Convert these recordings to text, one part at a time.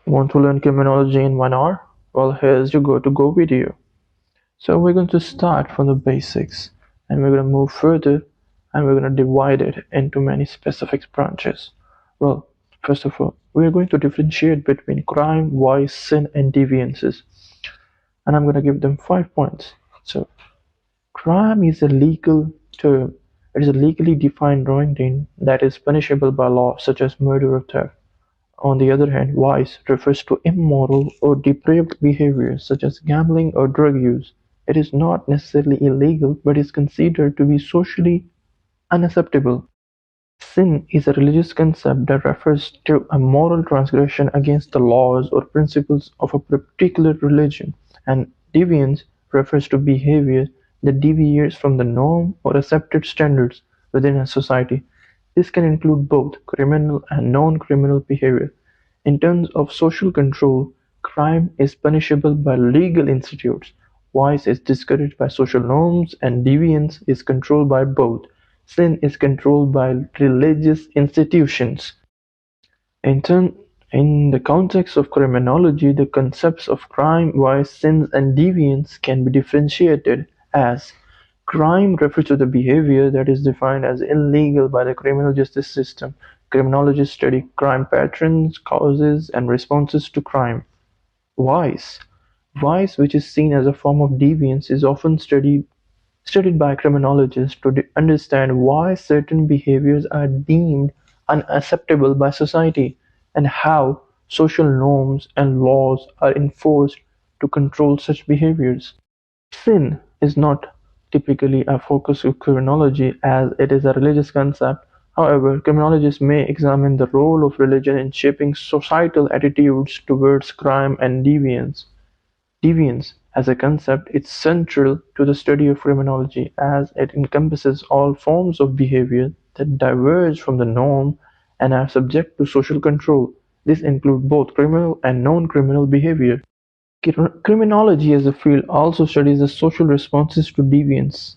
Want to learn criminology in 1 hour? Well, here's your go-to-go video. So we're going to start from the basics and we're going to move further and we're going to divide it into many specific branches. Well, first of all, we are going to differentiate between crime, vice, sin, and deviances. And I'm going to give them 5 points. So, crime is a legal term. It is a legally defined wrongdoing that is punishable by law, such as murder or theft. On the other hand, vice refers to immoral or depraved behavior such as gambling or drug use. It is not necessarily illegal but is considered to be socially unacceptable. Sin is a religious concept that refers to a moral transgression against the laws or principles of a particular religion, and deviance refers to behavior that deviates from the norm or accepted standards within a society. This can include both criminal and non-criminal behavior. In terms of social control, crime is punishable by legal institutes, vice is discouraged by social norms, and deviance is controlled by both. Sin is controlled by religious institutions. In turn, in the context of criminology, the concepts of crime, vice, sins, and deviance can be differentiated as crime refers to the behavior that is defined as illegal by the criminal justice system. Criminologists study crime patterns, causes, and responses to crime. Vice. Vice, which is seen as a form of deviance, is often studied by criminologists to understand why certain behaviors are deemed unacceptable by society and how social norms and laws are enforced to control such behaviors. Sin is not typically a focus of criminology as it is a religious concept. However, criminologists may examine the role of religion in shaping societal attitudes towards crime and deviance. Deviance, as a concept, is central to the study of criminology as it encompasses all forms of behavior that diverge from the norm and are subject to social control. This includes both criminal and non-criminal behavior. Criminology as a field also studies the social responses to deviance,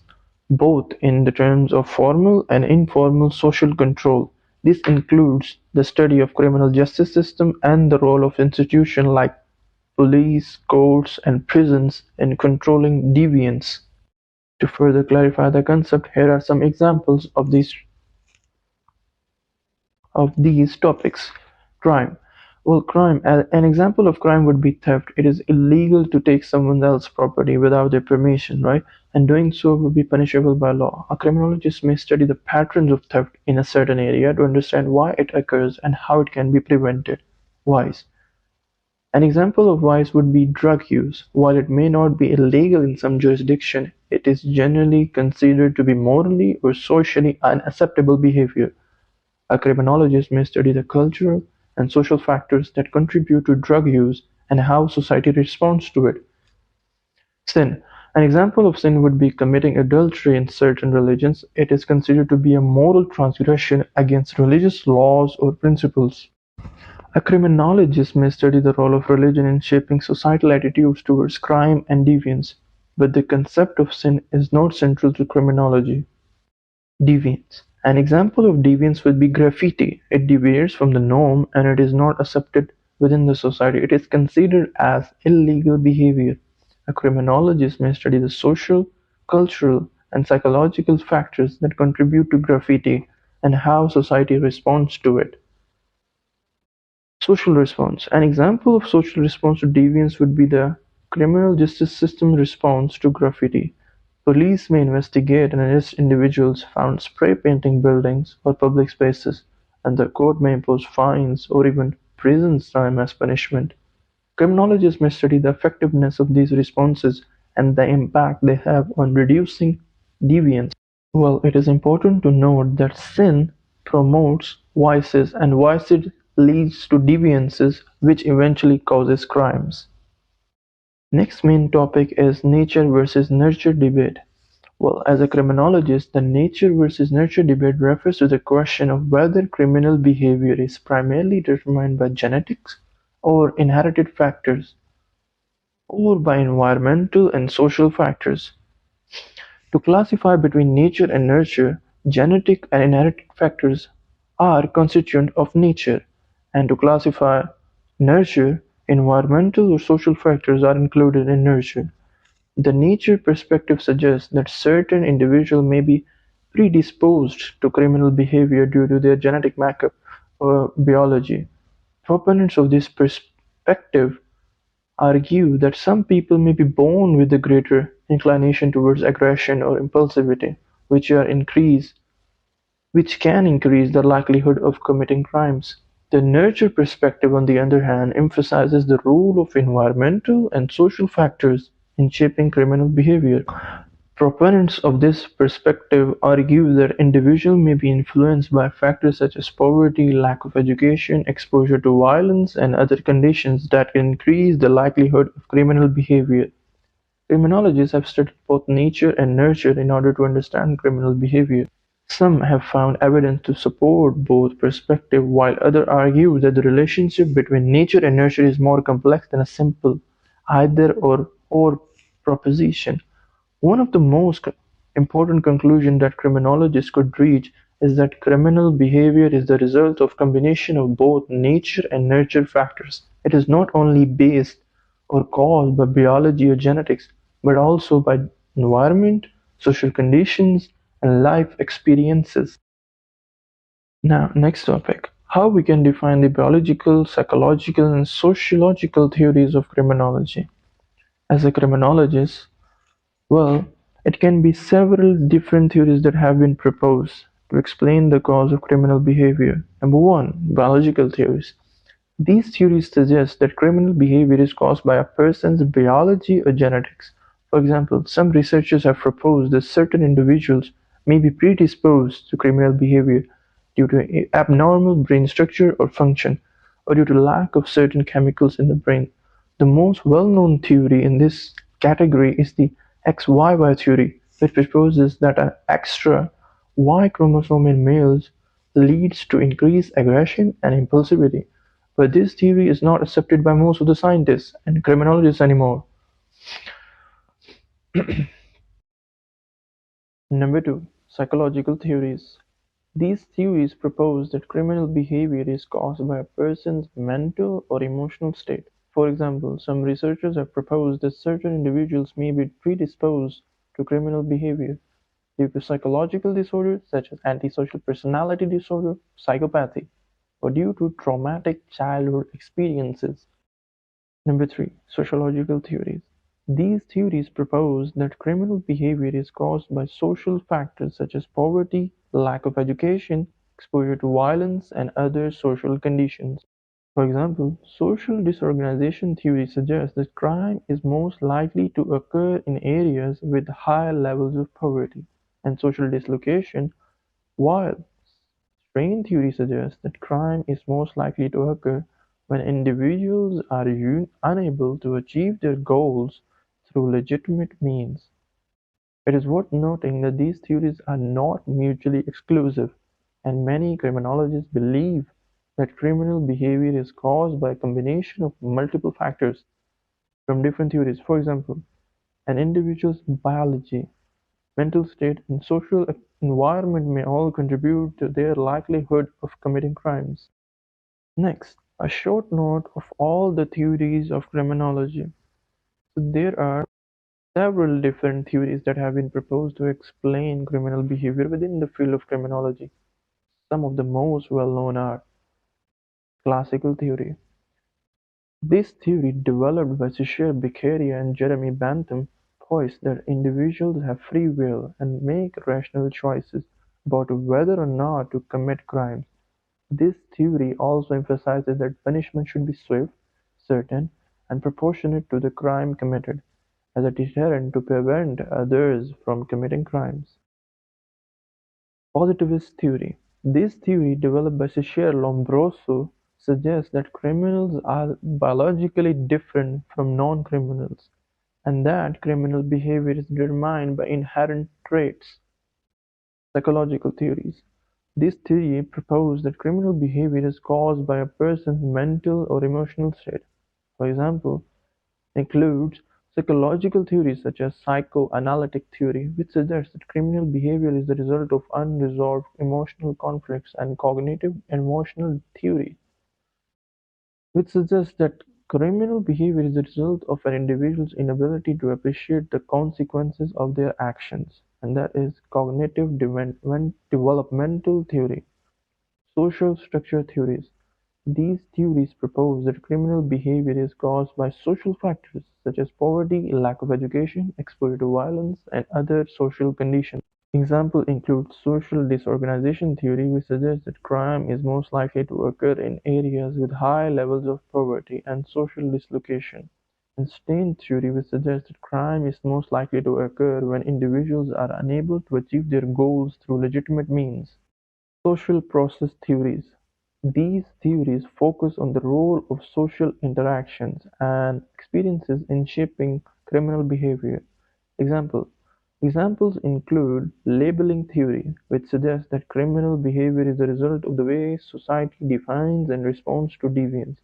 both in the terms of formal and informal social control. This includes the study of criminal justice system and the role of institutions like police, courts, and prisons in controlling deviance. To further clarify the concept, here are some examples of these topics. Crime. Well, crime. An example of crime would be theft. It is illegal to take someone else's property without their permission, right? And doing so would be punishable by law. A criminologist may study the patterns of theft in a certain area to understand why it occurs and how it can be prevented. Vice. An example of vice would be drug use. While it may not be illegal in some jurisdiction, it is generally considered to be morally or socially unacceptable behavior. A criminologist may study the cultural and social factors that contribute to drug use and how society responds to it. Sin. An example of sin would be committing adultery in certain religions. It is considered to be a moral transgression against religious laws or principles. A criminologist may study the role of religion in shaping societal attitudes towards crime and deviance, but the concept of sin is not central to criminology. Deviance. An example of deviance would be graffiti. It deviates from the norm and it is not accepted within the society. It is considered as illegal behavior. A criminologist may study the social, cultural, and psychological factors that contribute to graffiti and how society responds to it. Social response. An example of social response to deviance would be the criminal justice system response to graffiti. Police may investigate and arrest individuals found spray painting buildings or public spaces, and the court may impose fines or even prison time as punishment. Criminologists may study the effectiveness of these responses and the impact they have on reducing deviance. Well, it is important to note that sin promotes vices and vices leads to deviances which eventually causes crimes. Next main topic is nature versus nurture debate. Well, as a criminologist, the nature versus nurture debate refers to the question of whether criminal behavior is primarily determined by genetics or inherited factors, or by environmental and social factors. To classify between nature and nurture, genetic and inherited factors are constituent of nature, and to classify Nurture, environmental or social factors are included in nurture. The nature perspective suggests that certain individuals may be predisposed to criminal behavior due to their genetic makeup or biology. Proponents of this perspective argue that some people may be born with a greater inclination towards aggression or impulsivity, which can increase the likelihood of committing crimes. The nurture perspective, on the other hand, emphasizes the role of environmental and social factors in shaping criminal behavior. Proponents of this perspective argue that individuals may be influenced by factors such as poverty, lack of education, exposure to violence, and other conditions that can increase the likelihood of criminal behavior. Criminologists have studied both nature and nurture in order to understand criminal behavior. Some have found evidence to support both perspectives, while others argue that the relationship between nature and nurture is more complex than a simple either or proposition. One of the most important conclusions that criminologists could reach is that criminal behavior is the result of combination of both nature and nurture factors. It is not only based or caused by biology or genetics, but also by environment, social conditions, and life experiences. Now, next topic. How we can define the biological, psychological, and sociological theories of criminology. As a criminologist, well, it can be several different theories that have been proposed to explain the cause of criminal behavior. Number one, biological theories. These theories suggest that criminal behavior is caused by a person's biology or genetics. For example, some researchers have proposed that certain individuals may be predisposed to criminal behavior due to abnormal brain structure or function, or due to lack of certain chemicals in the brain. The most well-known theory in this category is the XYY theory, which proposes that an extra Y chromosome in males leads to increased aggression and impulsivity. But this theory is not accepted by most of the scientists and criminologists anymore. Number two, psychological theories. These theories propose that criminal behavior is caused by a person's mental or emotional state. For example, some researchers have proposed that certain individuals may be predisposed to criminal behavior due to psychological disorders such as antisocial personality disorder, psychopathy, or due to traumatic childhood experiences. Number three, sociological theories. These theories propose that criminal behavior is caused by social factors such as poverty, lack of education, exposure to violence, and other social conditions. For example, social disorganization theory suggests that crime is most likely to occur in areas with high levels of poverty and social dislocation, while strain theory suggests that crime is most likely to occur when individuals are unable to achieve their goals through legitimate means. It is worth noting that these theories are not mutually exclusive, and many criminologists believe that criminal behavior is caused by a combination of multiple factors from different theories. For example, an individual's biology, mental state, and social environment may all contribute to their likelihood of committing crimes. Next, a short note of all the theories of criminology. So there are several different theories that have been proposed to explain criminal behavior within the field of criminology. Some of the most well-known are classical theory. This theory, developed by Cecil Beccaria and Jeremy Bentham, posits that individuals have free will and make rational choices about whether or not to commit crimes. This theory also emphasizes that punishment should be swift, certain, and proportionate to the crime committed, as a deterrent to prevent others from committing crimes. Positivist theory. This theory, developed by Cesare Lombroso, suggests that criminals are biologically different from non-criminals, and that criminal behavior is determined by inherent traits. Psychological theories. This theory proposed that criminal behavior is caused by a person's mental or emotional state. For example, includes psychological theories such as psychoanalytic theory, which suggests that criminal behavior is the result of unresolved emotional conflicts, and cognitive emotional theory, which suggests that criminal behavior is the result of an individual's inability to appreciate the consequences of their actions, and that is cognitive developmental theory. Social structure theories. These theories propose that criminal behavior is caused by social factors such as poverty, lack of education, exposure to violence, and other social conditions. Examples include social disorganization theory, which suggests that crime is most likely to occur in areas with high levels of poverty and social dislocation, and stain theory, which suggests that crime is most likely to occur when individuals are unable to achieve their goals through legitimate means. Social process theories. These theories focus on the role of social interactions and experiences in shaping criminal behavior. Example: Examples include labeling theory, which suggests that criminal behavior is the result of the way society defines and responds to deviance,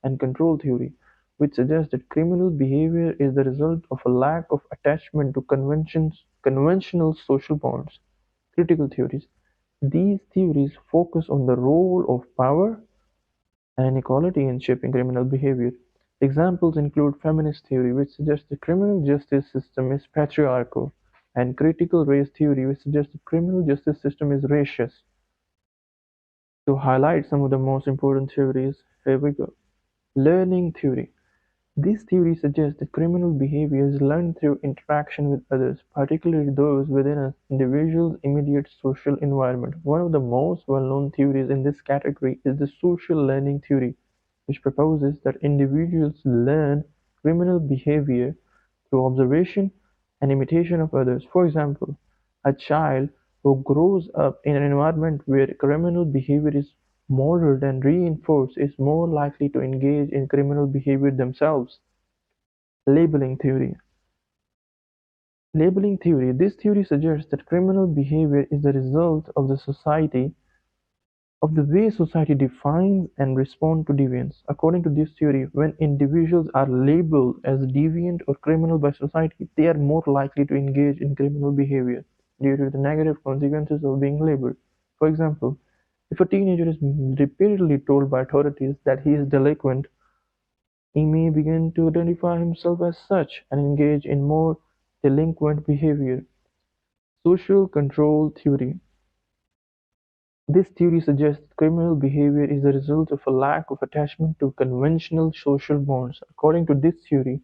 and control theory, which suggests that criminal behavior is the result of a lack of attachment to conventional social bonds. Critical theories. These theories focus on the role of power and inequality in shaping criminal behavior. Examples include feminist theory, which suggests the criminal justice system is patriarchal, and critical race theory, which suggests the criminal justice system is racist. To highlight some of the most important theories, here we go. Learning theory. This theory suggests that criminal behavior is learned through interaction with others, particularly those within an individual's immediate social environment. One of the most well-known theories in this category is the social learning theory, which proposes that individuals learn criminal behavior through observation and imitation of others. For example, a child who grows up in an environment where criminal behavior is modeled and reinforced is more likely to engage in criminal behavior themselves. Labeling theory. Labeling theory. This theory suggests that criminal behavior is the result of the way society defines and responds to deviance. According to this theory, when individuals are labeled as deviant or criminal by society, they are more likely to engage in criminal behavior due to the negative consequences of being labeled. For example, if a teenager is repeatedly told by authorities that he is delinquent, he may begin to identify himself as such and engage in more delinquent behavior. Social control theory. This theory suggests that criminal behavior is the result of a lack of attachment to conventional social bonds. According to this theory,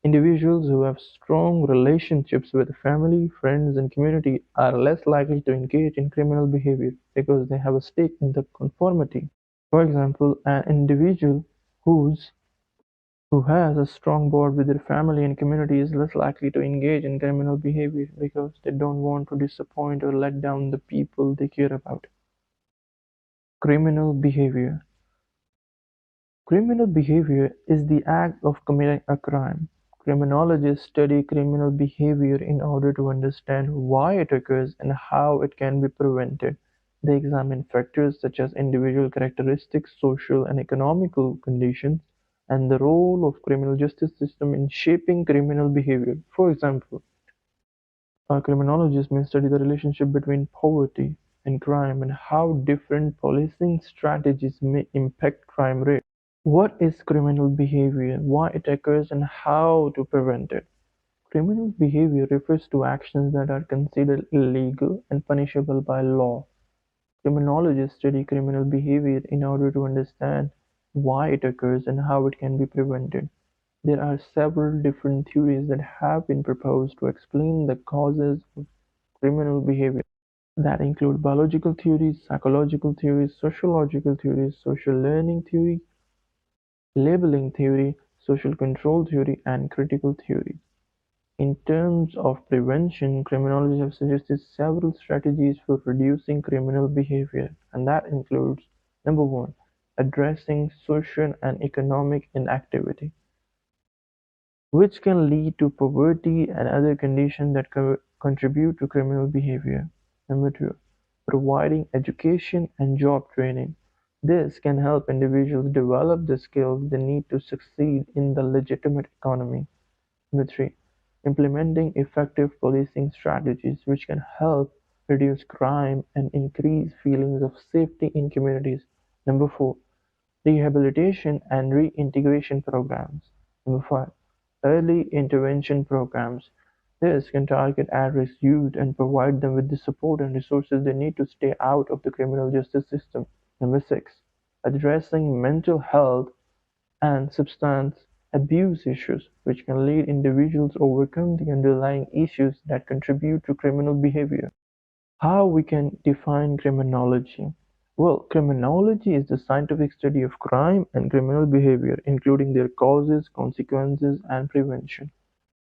individuals who have strong relationships with family, friends, and community are less likely to engage in criminal behavior because they have a stake in the conformity. For example, an individual whose who has a strong bond with their family and community is less likely to engage in criminal behavior because they don't want to disappoint or let down the people they care about. Criminal behavior. Criminal behavior is the act of committing a crime. Criminologists study criminal behavior in order to understand why it occurs and how it can be prevented. They examine factors such as individual characteristics, social and economical conditions, and the role of criminal justice system in shaping criminal behavior. For example, a criminologist may study the relationship between poverty and crime and how different policing strategies may impact crime rate. What is criminal behavior, why it occurs, and how to prevent it? Criminal behavior refers to actions that are considered illegal and punishable by law. Criminologists study criminal behavior in order to understand why it occurs and how it can be prevented. There are several different theories that have been proposed to explain the causes of criminal behavior that include biological theories, psychological theories, sociological theories, social learning theory, labeling theory, social control theory, and critical theory. In terms of prevention, criminologists have suggested several strategies for reducing criminal behavior, and that includes: number one, addressing social and economic inactivity, which can lead to poverty and other conditions that contribute to criminal behavior. Number two, providing education and job training. This can help individuals develop the skills they need to succeed in the legitimate economy. Number three, implementing effective policing strategies which can help reduce crime and increase feelings of safety in communities. Number four, rehabilitation and reintegration programs. Number 5. Early intervention programs. This can target at-risk youth and provide them with the support and resources they need to stay out of the criminal justice system. Number 6. Addressing mental health and substance abuse issues, which can lead individuals to overcome the underlying issues that contribute to criminal behavior. How we can define criminology? Well, criminology is the scientific study of crime and criminal behavior, including their causes, consequences, and prevention.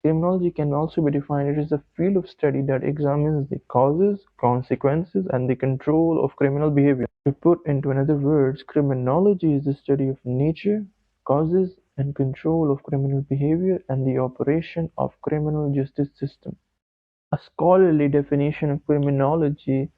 Criminology can also be defined as a field of study that examines the causes, consequences, and the control of criminal behavior. To put into another words, criminology is the study of nature, causes, and control of criminal behavior and the operation of criminal justice system. A scholarly definition of criminology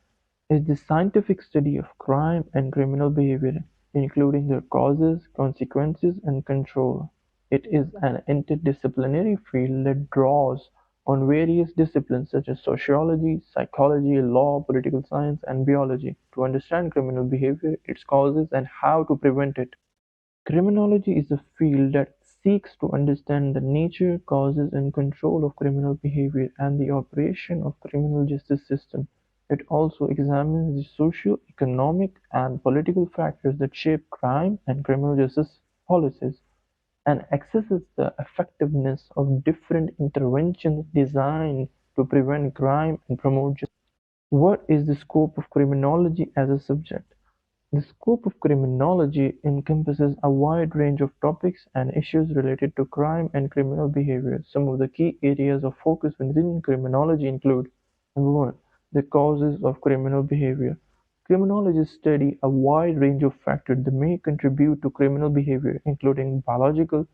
is the scientific study of crime and criminal behavior, including their causes, consequences, and control. It is an interdisciplinary field that draws on various disciplines such as sociology, psychology, law, political science, and biology to understand criminal behavior, its causes, and how to prevent it. Criminology is a field that seeks to understand the nature, causes, and control of criminal behavior and the operation of criminal justice system. It also examines the socio-economic and political factors that shape crime and criminal justice policies, and assesses the effectiveness of different interventions designed to prevent crime and promote justice. What is the scope of criminology as a subject? The scope of criminology encompasses a wide range of topics and issues related to crime and criminal behavior. Some of the key areas of focus within criminology include: Number 1. The causes of criminal behavior. Criminologists study a wide range of factors that may contribute to criminal behavior, including biological,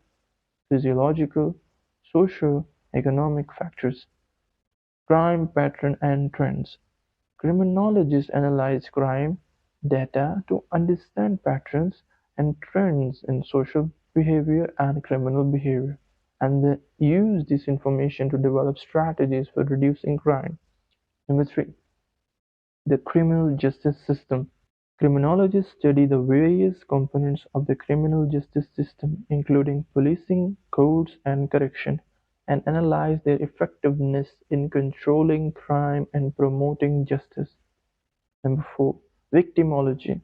physiological, social, economic factors. Crime pattern and trends. Criminologists analyze crime data to understand patterns and trends in social behavior and criminal behavior, and they use this information to develop strategies for reducing crime. Number 3. The criminal justice system. Criminologists study the various components of the criminal justice system, including policing, courts, and correction, and analyze their effectiveness in controlling crime and promoting justice. Number 4. Victimology.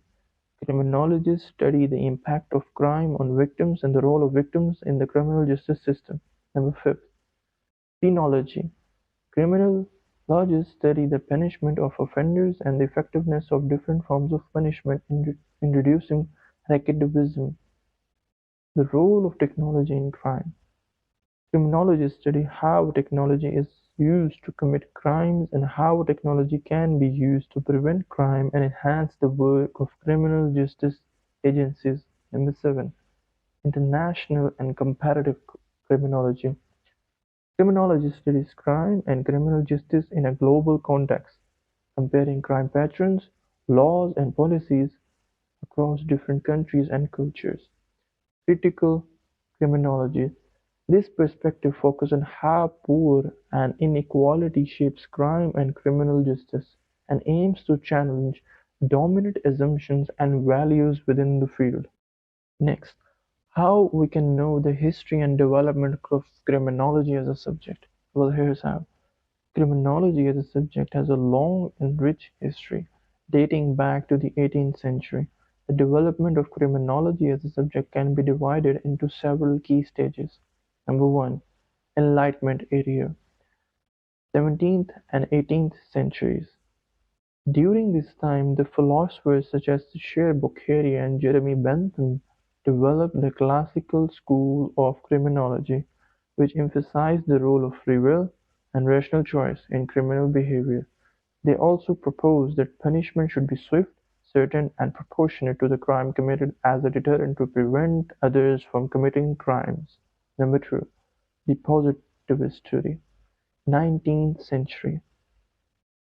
Criminologists study the impact of crime on victims and the role of victims in the criminal justice system. Number 5. Penology. Criminologists study the punishment of offenders and the effectiveness of different forms of punishment in reducing recidivism. The role of technology in crime. Criminologists study how technology is used to commit crimes and how technology can be used to prevent crime and enhance the work of criminal justice agencies. Number 7. International and comparative criminology. Criminology studies crime and criminal justice in a global context, comparing crime patterns, laws, and policies across different countries and cultures. Critical criminology. This perspective focuses on how poor and inequality shapes crime and criminal justice, and aims to challenge dominant assumptions and values within the field. Next, how we can know the history and development of criminology as a subject. Well, here's how. Criminology as a subject has a long and rich history, dating back to the 18th century. The development of criminology as a subject can be divided into several key stages. Number 1. Enlightenment era, 17th and 18th centuries. During this time, the philosophers such as Cher Bourchier and Jeremy Bentham developed the classical school of criminology, which emphasized the role of free will and rational choice in criminal behavior. They also proposed that punishment should be swift, certain, and proportionate to the crime committed as a deterrent to prevent others from committing crimes. Number 2. The Positivist theory, 19th century.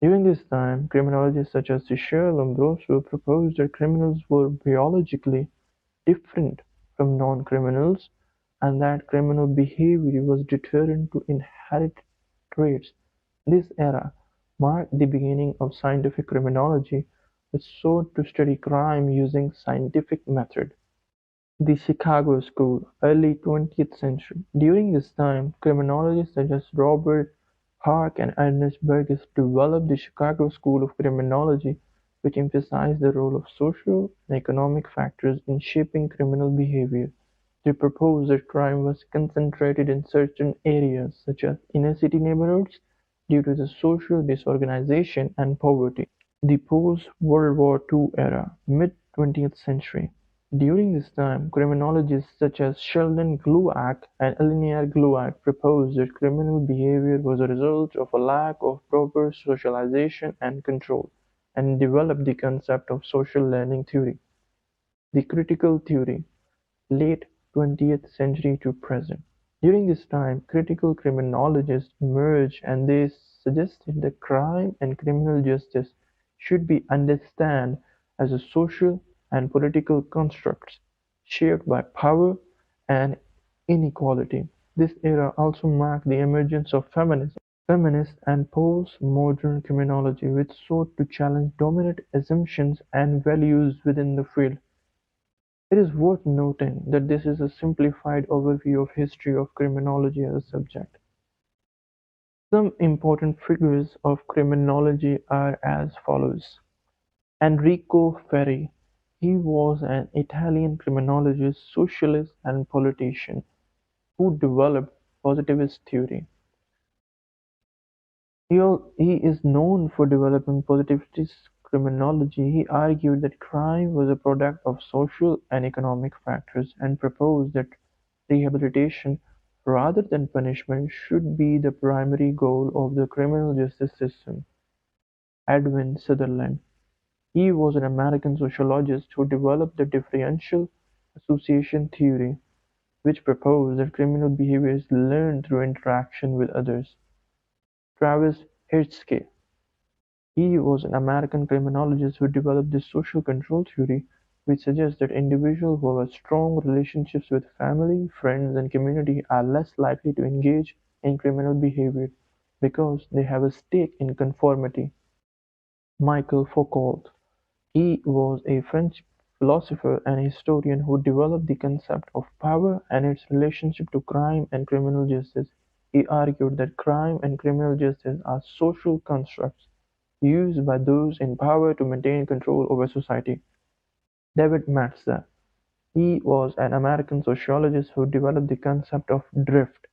During this time, criminologists such as Cecil Lombroso proposed that criminals were biologically different from non-criminals, and that criminal behavior was deterrent to inherent traits. This era marked the beginning of scientific criminology, which sought to study crime using scientific method. The Chicago School, early 20th century. During this time, criminologists such as Robert Park and Ernest Burgess developed the Chicago School of Criminology, which emphasized the role of social and economic factors in shaping criminal behavior. They proposed that crime was concentrated in certain areas, such as inner-city neighborhoods, due to the social disorganization and poverty. The post-World War II era (mid-twentieth century). During this time, criminologists such as Sheldon Glueck and Eleanor Glueck proposed that criminal behavior was a result of a lack of proper socialization and control, and developed the concept of social learning theory. The critical theory (late twentieth century to present). During this time, critical criminologists emerged and they suggested that crime and criminal justice should be understood as a social and political constructs shaped by power and inequality. This era also marked the emergence of feminism. Feminist and post-modern criminology which sought to challenge dominant assumptions and values within the field. It is worth noting that this is a simplified overview of history of criminology as a subject. Some important figures of criminology are as follows: Enrico Ferri. He was an Italian criminologist, socialist, and politician who developed positivist theory. He is known for developing positivist criminology. He argued that crime was a product of social and economic factors and proposed that rehabilitation, rather than punishment, should be the primary goal of the criminal justice system. Edwin Sutherland. He was an American sociologist who developed the differential association theory, which proposed that criminal behavior is learned through interaction with others. Travis Hirschke. He was an American criminologist who developed the social control theory, which suggests that individuals who have strong relationships with family, friends, and community are less likely to engage in criminal behavior because they have a stake in conformity. Michel Foucault. He was a French philosopher and historian who developed the concept of power and its relationship to crime and criminal justice. He argued that crime and criminal justice are social constructs used by those in power to maintain control over society. David Matsza. He was an American sociologist who developed the concept of drift,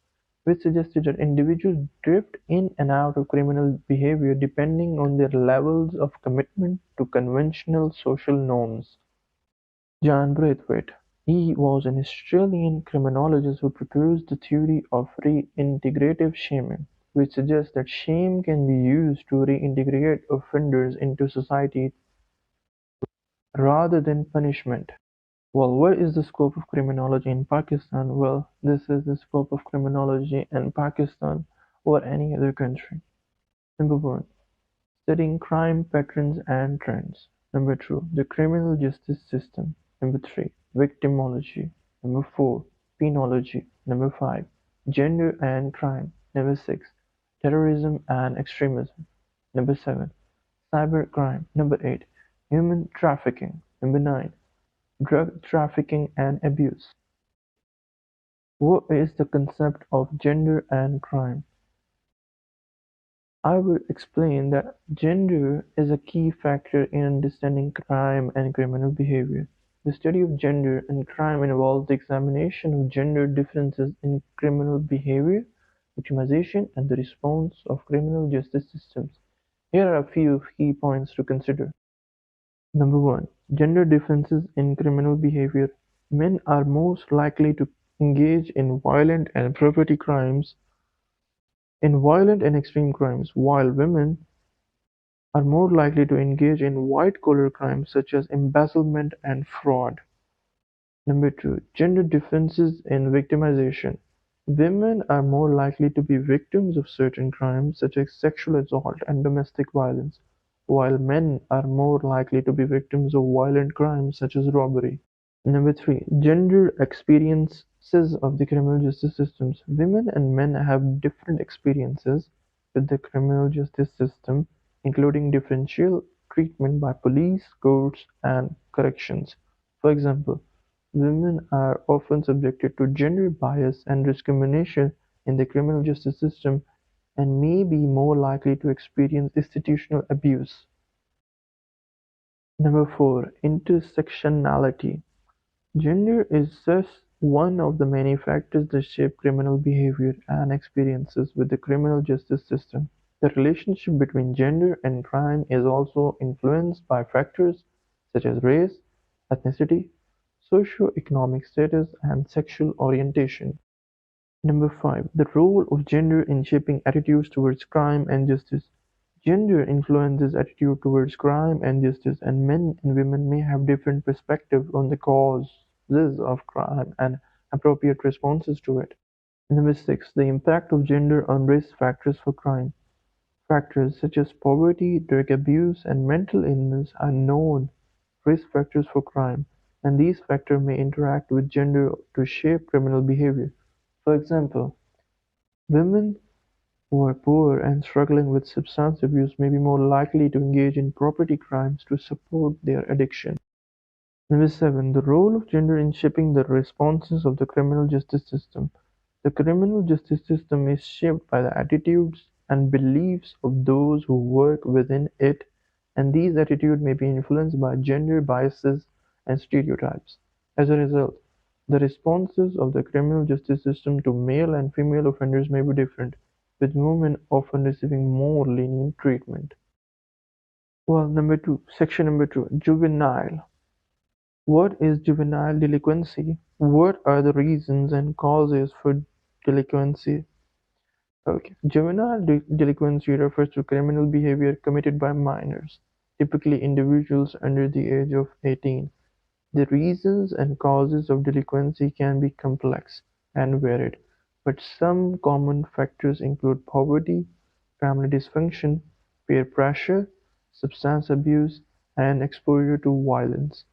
which suggested that individuals drift in and out of criminal behavior depending on their levels of commitment to conventional social norms. John Braithwaite. He was an Australian criminologist who proposed the theory of reintegrative shaming, which suggests that shame can be used to reintegrate offenders into society rather than punishment. Well, what is the scope of criminology in Pakistan? Well, this is the scope of criminology in Pakistan or any other country. Number one, studying crime patterns and trends. Number two, the criminal justice system. Number three, victimology. Number four, penology. Number five, gender and crime. Number six, terrorism and extremism. Number seven, cybercrime. Number eight, human trafficking. Number nine, drug trafficking and abuse. What is the concept of gender and crime? I will explain that gender is a key factor in understanding crime and criminal behavior. The study of gender and crime involves the examination of gender differences in criminal behavior, victimization, and the response of criminal justice systems. Here are a few key points to consider. Number one, gender differences in criminal behavior. Men are most likely to engage in violent and extreme crimes, while women are more likely to engage in white-collar crimes such as embezzlement and fraud. Number two, gender differences in victimization. Women are more likely to be victims of certain crimes such as sexual assault and domestic violence, while men are more likely to be victims of violent crimes such as robbery. Number three, gender experiences of the criminal justice systems. Women and men have different experiences with the criminal justice system, including differential treatment by police, courts, and corrections. For example, Women are often subjected to gender bias and discrimination in the criminal justice system and may be more likely to experience institutional abuse. Number 4. Intersectionality. Gender is just one of the many factors that shape criminal behavior and experiences with the criminal justice system. The relationship between gender and crime is also influenced by factors such as race, ethnicity, socio-economic status, and sexual orientation. Number 5. The role of gender in shaping attitudes towards crime and justice. Gender influences attitude towards crime and justice, and men and women may have different perspectives on the causes of crime and appropriate responses to it. Number 6. The impact of gender on risk factors for crime. Factors such as poverty, drug abuse, and mental illness are known risk factors for crime, and these factors may interact with gender to shape criminal behavior. For example, women who are poor and struggling with substance abuse may be more likely to engage in property crimes to support their addiction. Number 7. The role of gender in shaping the responses of the criminal justice system. The criminal justice system is shaped by the attitudes and beliefs of those who work within it, and these attitudes may be influenced by gender biases and stereotypes. As a result, the responses of the criminal justice system to male and female offenders may be different, with women often receiving more lenient treatment. Well, section number 2, juvenile. What is juvenile delinquency? What are the reasons and causes for delinquency? Okay. Delinquency refers to criminal behavior committed by minors, typically individuals under the age of 18. The reasons and causes of delinquency can be complex and varied, but some common factors include poverty, family dysfunction, peer pressure, substance abuse, and exposure to violence.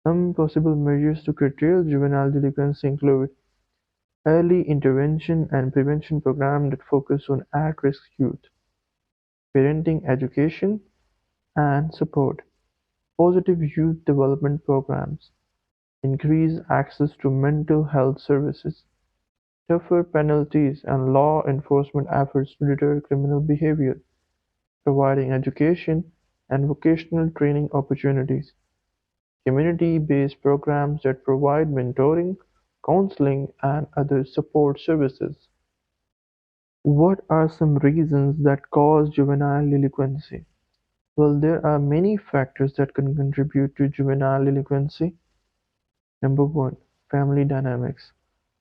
Some possible measures to curtail juvenile delinquency include early intervention and prevention programs that focus on at-risk youth, parenting education and support, positive youth development programs, increased access to mental health services, tougher penalties and law enforcement efforts to deter criminal behavior, providing education and vocational training opportunities, community-based programs that provide mentoring, counseling, and other support services. What are some reasons that cause juvenile delinquency? Well, there are many factors that can contribute to juvenile delinquency. Number 1, family dynamics.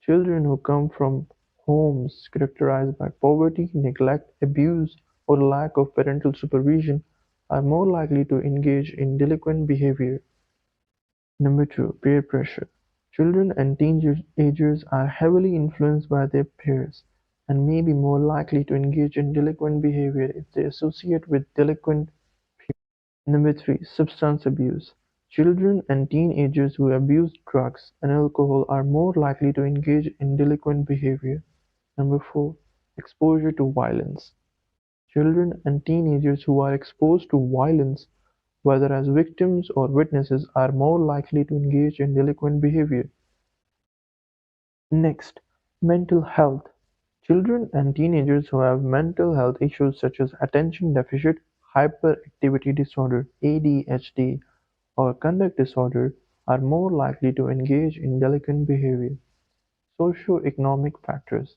Children who come from homes characterized by poverty, neglect, abuse, or lack of parental supervision are more likely to engage in delinquent behavior. Number 2, peer pressure. Children and teenagers are heavily influenced by their peers and may be more likely to engage in delinquent behavior if they associate with delinquent. Number 3, substance abuse. Children and teenagers who abuse drugs and alcohol are more likely to engage in delinquent behavior. Number 4, exposure to violence. Children and teenagers who are exposed to violence, whether as victims or witnesses, are more likely to engage in delinquent behavior. Next, mental health. Children and teenagers who have mental health issues such as attention deficit hyperactivity disorder (ADHD) or conduct disorder are more likely to engage in delinquent behavior. Socio-economic factors.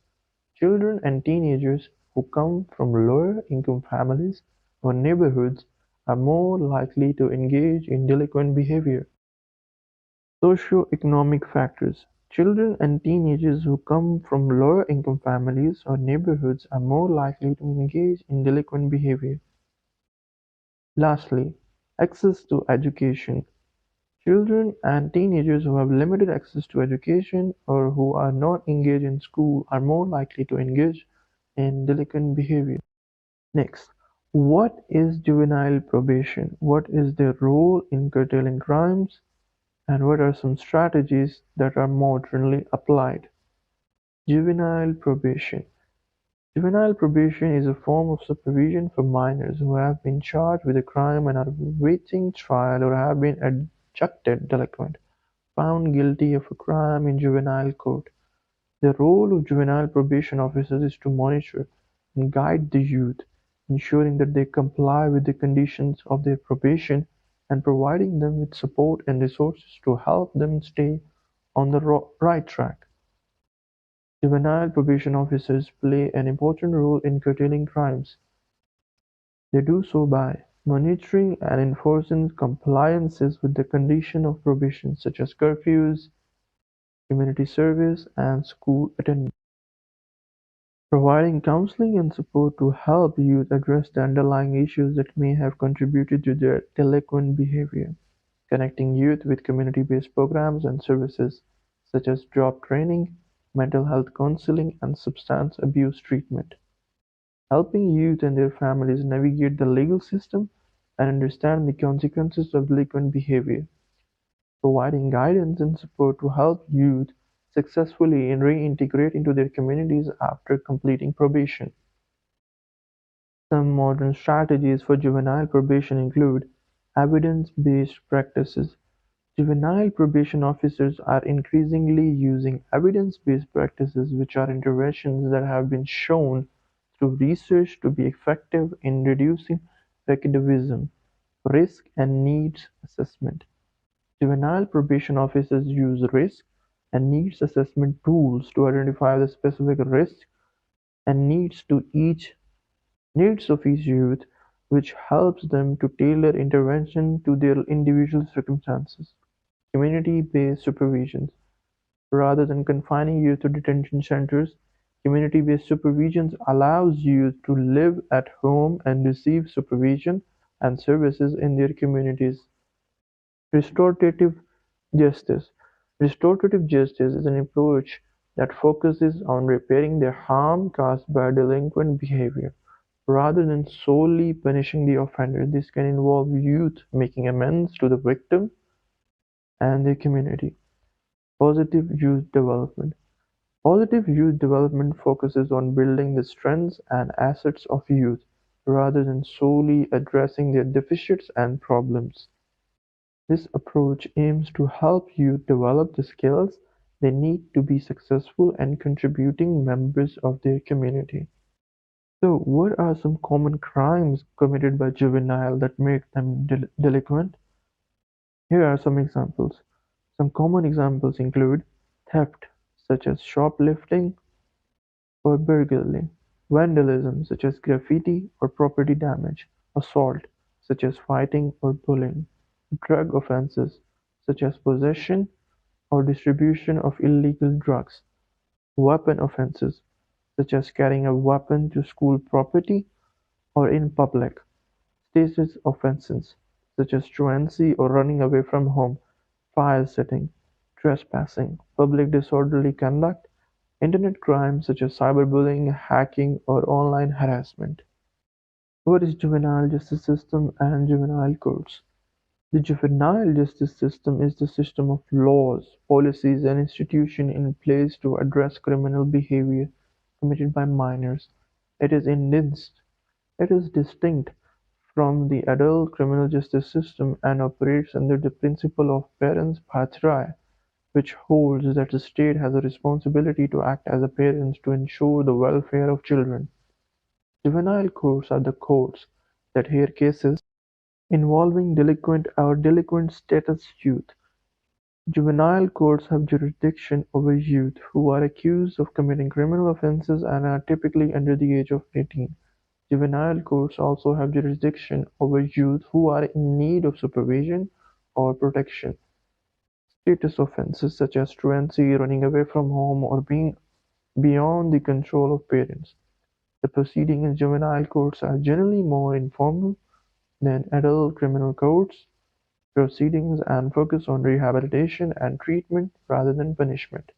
Children and teenagers who come from lower income families or neighborhoods are more likely to engage in delinquent behavior. Socio-economic factors. Children and teenagers who come from lower income families or neighborhoods are more likely to engage in delinquent behavior. Lastly, access to education. Children and teenagers who have limited access to education or who are not engaged in school are more likely to engage in delinquent behavior. Next, what is juvenile probation? What is their role in curtailing crimes? And what are some strategies that are modernly applied? Juvenile probation. Juvenile probation is a form of supervision for minors who have been charged with a crime and are awaiting trial or have been adjudged delinquent. found guilty of a crime in juvenile court. The role of juvenile probation officers is to monitor and guide the youth, ensuring that they comply with the conditions of their probation and providing them with support and resources to help them stay on the right track. Juvenile probation officers play an important role in curtailing crimes. They do so by monitoring and enforcing compliances with the conditions of probation such as curfews, community service, and school attendance. Providing counseling and support to help youth address the underlying issues that may have contributed to their delinquent behavior. Connecting youth with community-based programs and services such as job training, mental health counseling, and substance abuse treatment. Helping youth and their families navigate the legal system and understand the consequences of delinquent behavior. Providing guidance and support to help youth successfully reintegrate into their communities after completing probation. Some modern strategies for juvenile probation include evidence-based practices. Juvenile probation officers are increasingly using evidence-based practices, which are interventions that have been shown through research to be effective in reducing recidivism, risk, and needs assessment. Juvenile probation officers use risk and needs assessment tools to identify the specific risks and needs of each youth, which helps them to tailor intervention to their individual circumstances. Community-based supervision. Rather than confining youth to detention centers, community-based supervision allows youth to live at home and receive supervision and services in their communities. Restorative justice. Restorative justice is an approach that focuses on repairing the harm caused by delinquent behavior. Rather than solely punishing the offender, this can involve youth making amends to the victim and their community. Positive youth development. Positive youth development focuses on building the strengths and assets of youth, rather than solely addressing their deficits and problems. This approach aims to help youth develop the skills they need to be successful and contributing members of their community. So, what are some common crimes committed by juvenile that make them delinquent? Here are some examples. Some common examples include theft, such as shoplifting or burglary; vandalism, such as graffiti or property damage; assault, such as fighting or bullying; drug offenses, such as possession or distribution of illegal drugs; weapon offenses, such as carrying a weapon to school property or in public; status offenses, such as truancy or running away from home; fire-setting; trespassing; public disorderly conduct; internet crimes such as cyberbullying, hacking, or online harassment. What is juvenile justice system and juvenile courts? The juvenile justice system is the system of laws, policies, and institutions in place to address criminal behavior committed by minors. It is it is distinct from the adult criminal justice system and operates under the principle of parens patriae, which holds that the state has a responsibility to act as a parent to ensure the welfare of children. Juvenile courts are the courts that hear cases involving delinquent or delinquent status youth. Juvenile courts have jurisdiction over youth who are accused of committing criminal offenses and are typically under the age of 18. Juvenile courts also have jurisdiction over youth who are in need of supervision or protection. Status offenses such as truancy, running away from home, or being beyond the control of parents. The proceedings in juvenile courts are generally more informal than adult criminal courts proceedings and focus on rehabilitation and treatment rather than punishment.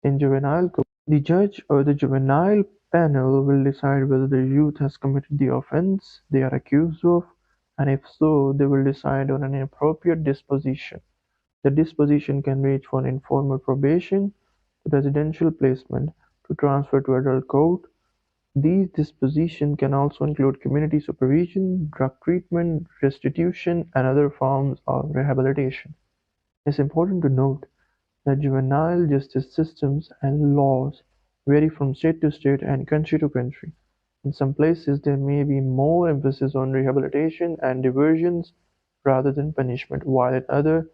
In juvenile court, the judge or the juvenile panel will decide whether the youth has committed the offense they are accused of, and if so, they will decide on an appropriate disposition. The disposition can range from informal probation to residential placement to transfer to adult court. These dispositions can also include community supervision, drug treatment, restitution, and other forms of rehabilitation. It's important to note that juvenile justice systems and laws vary from state to state and country to country. In some places, there may be more emphasis on rehabilitation and diversions rather than punishment, while in others,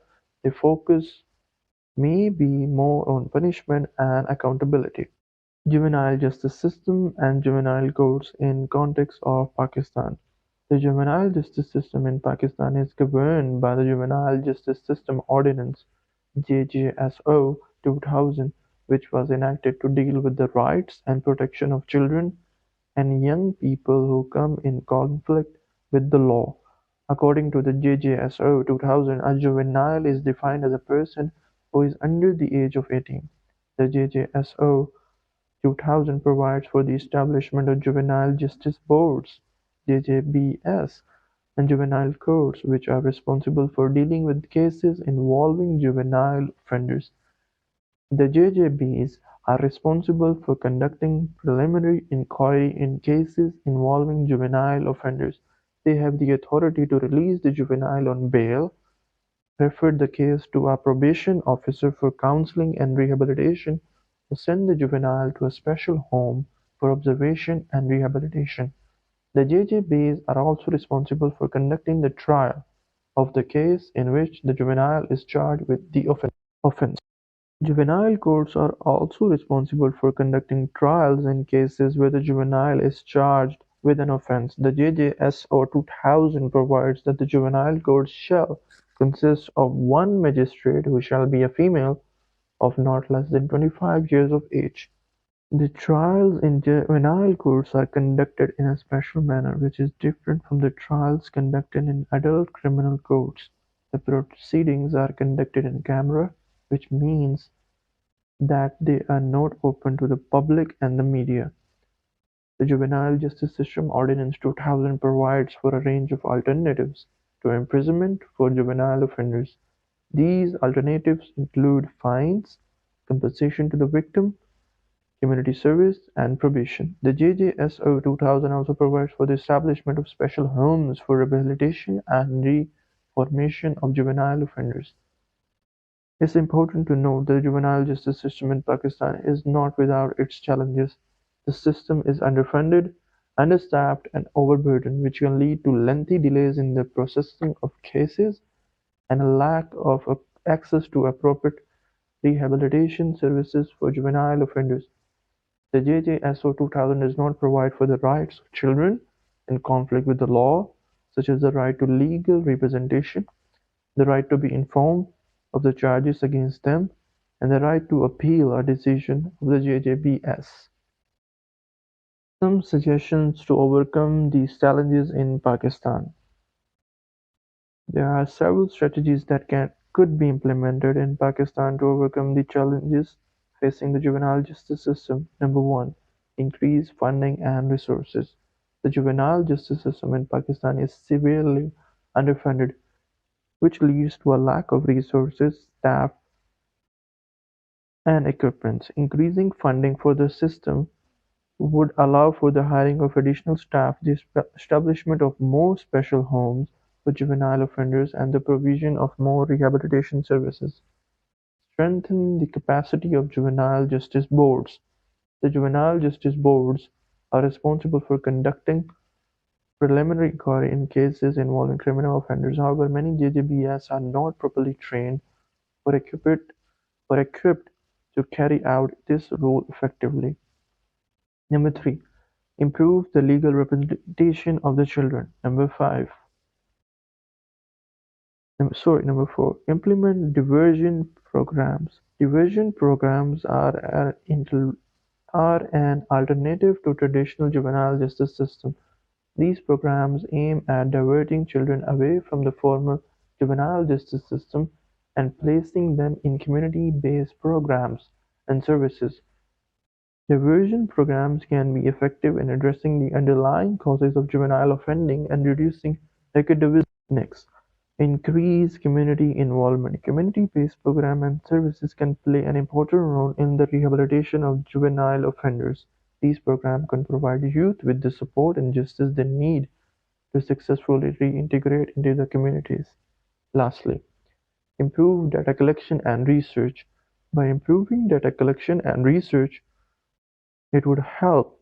the focus may be more on punishment and accountability. Juvenile justice system and juvenile courts in context of Pakistan. The juvenile justice system in Pakistan is governed by the Juvenile Justice System Ordinance (JJSO) 2000, which was enacted to deal with the rights and protection of children and young people who come in conflict with the law. According to the JJSO 2000, a juvenile is defined as a person who is under the age of 18. The JJSO 2000 provides for the establishment of juvenile justice boards (JJBS) and juvenile courts, which are responsible for dealing with cases involving juvenile offenders. The JJBs are responsible for conducting preliminary inquiry in cases involving juvenile offenders. They have the authority to release the juvenile on bail, refer the case to a probation officer for counseling and rehabilitation, or send the juvenile to a special home for observation and rehabilitation. The JJBs are also responsible for conducting the trial of the case in which the juvenile is charged with the offense. Juvenile courts are also responsible for conducting trials in cases where the juvenile is charged with an offense. The JJSO 2000 provides that the juvenile court shall consist of one magistrate who shall be a female of not less than 25 years of age. The trials in juvenile courts are conducted in a special manner which is different from the trials conducted in adult criminal courts. The proceedings are conducted in camera, which means that they are not open to the public and the media. The Juvenile Justice System Ordinance 2000 provides for a range of alternatives to imprisonment for juvenile offenders. These alternatives include fines, compensation to the victim, community service, and probation. The JJSO 2000 also provides for the establishment of special homes for rehabilitation and reformation of juvenile offenders. It's important to note that the juvenile justice system in Pakistan is not without its challenges. The system is underfunded, understaffed, and overburdened, which can lead to lengthy delays in the processing of cases and a lack of access to appropriate rehabilitation services for juvenile offenders. The JJSO 2000 does not provide for the rights of children in conflict with the law, such as the right to legal representation, the right to be informed of the charges against them, and the right to appeal a decision of the JJBS. Some suggestions to overcome these challenges in Pakistan. There are several strategies that could be implemented in Pakistan to overcome the challenges facing the juvenile justice system. Number one, increase funding and resources. The juvenile justice system in Pakistan is severely underfunded, which leads to a lack of resources, staff, and equipment. Increasing funding for the system would allow for the hiring of additional staff, the establishment of more special homes for juvenile offenders, and the provision of more rehabilitation services. Strengthen the capacity of juvenile justice boards. The juvenile justice boards are responsible for conducting preliminary inquiry in cases involving criminal offenders. However, many JJBS are not properly trained or equipped to carry out this role effectively. Number three, improve the legal representation of the children. Number four, implement diversion programs. Diversion programs are an alternative to traditional juvenile justice system. These programs aim at diverting children away from the formal juvenile justice system and placing them in community-based programs and services. Diversion programs can be effective in addressing the underlying causes of juvenile offending and reducing recidivism. Next, increase community involvement. Community-based programs and services can play an important role in the rehabilitation of juvenile offenders. These programs can provide youth with the support and justice they need to successfully reintegrate into the communities. Lastly, Improve data collection and research. By improving data collection and research, it would help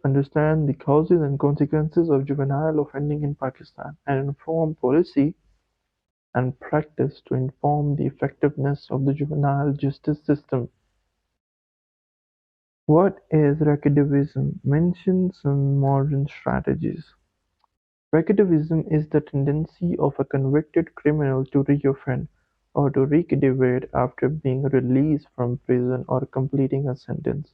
understand the causes and consequences of juvenile offending in Pakistan and inform policy and practice to inform the effectiveness of the juvenile justice system. What is recidivism? Mention some modern strategies. Recidivism is the tendency of a convicted criminal to reoffend or to recidivate after being released from prison or completing a sentence.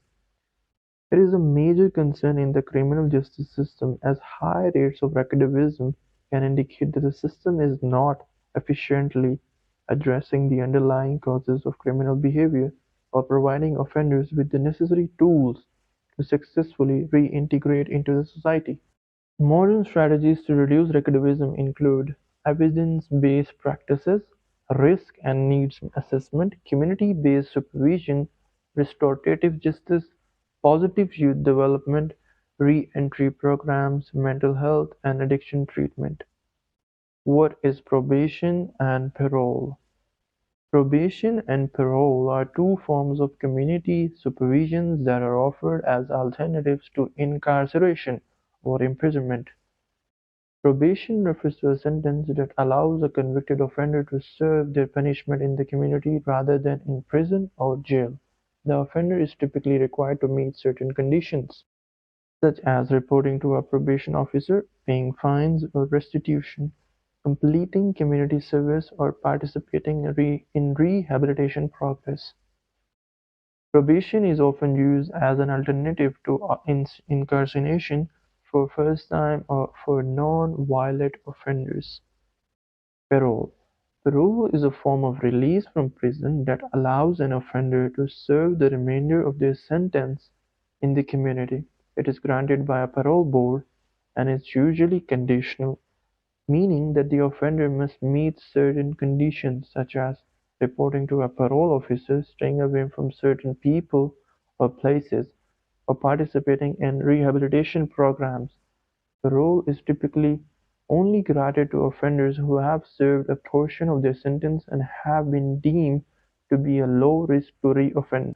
It is a major concern in the criminal justice system as high rates of recidivism can indicate that the system is not efficiently addressing the underlying causes of criminal behavior or providing offenders with the necessary tools to successfully reintegrate into the society. Modern strategies to reduce recidivism include evidence-based practices, risk and needs assessment, community-based supervision, restorative justice, positive youth development, re-entry programs, mental health and addiction treatment. What is probation and parole? Probation and parole are two forms of community supervision that are offered as alternatives to incarceration or imprisonment. Probation refers to a sentence that allows a convicted offender to serve their punishment in the community rather than in prison or jail. The offender is typically required to meet certain conditions, such as reporting to a probation officer, paying fines or restitution, completing community service, or participating in rehabilitation programs. Probation is often used as an alternative to incarceration for first-time or for non-violent offenders. Parole: Parole is a form of release from prison that allows an offender to serve the remainder of their sentence in the community. It is granted by a parole board and is usually conditional, meaning that the offender must meet certain conditions such as reporting to a parole officer, staying away from certain people or places, or participating in rehabilitation programs. Parole is typically only granted to offenders who have served a portion of their sentence and have been deemed to be a low risk to reoffend.